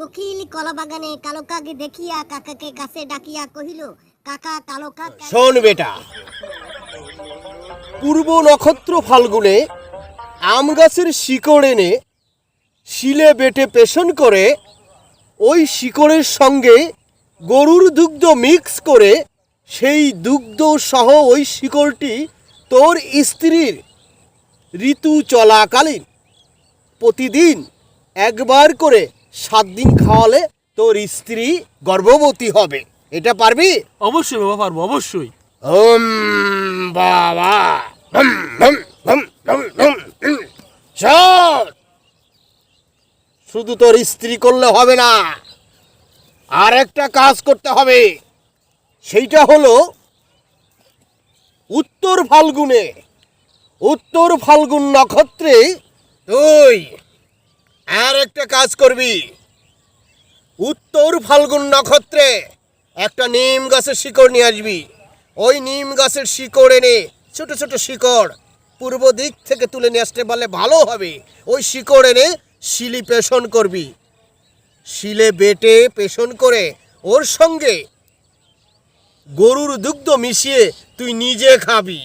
কোকিল কলাবাগানে কালো কাকে দেখিয়া কাকাকে কাছে ডাকিয়া কহিল, কাকা কালো কাক। শোন বেটা, পূর্ব নক্ষত্র ফাল্গুনে আম গাছের শিকড় এনে শিলে বেটে পেষণ করে ওই শিকড়ের সঙ্গে গরুর দুগ্ধ মিক্স করে সেই দুগ্ধ সহ ওই শিকড়টি তোর স্ত্রীর ঋতু চলাকালীন প্রতিদিন একবার করে 7 দিন খাওয়ালে তোর স্ত্রী গর্ভবতী হবে। এটা পারবি? অবশ্যই বাবা, পারবো অবশ্যই। ওম বাবা, হুম হুম হুম হুম হুম হুম। শোন, শুধু তোর স্ত্রী করলে হবে না, আর একটা কাজ করতে হবে। সেইটা হলো উত্তর ফাল্গুন নক্ষত্রে তুই আর একটা কাজ করবি। উত্তর ফাল্গুন নক্ষত্রে একটা নিম গাছের শিকড় নিয়ে আসবি। ওই নিম গাছের শিকড় এনে ছোট ছোট শিকড় পূর্ব দিক থেকে তুলে নিয়ে আসতে পারলে ভালো হবে। ওই শিকড় এনে শিলি পেষণ করবি। শিলে বেটে পেষণ করে ওর সঙ্গে গরুর দুগ্ধ মিশিয়ে তুই নিজে খাবি।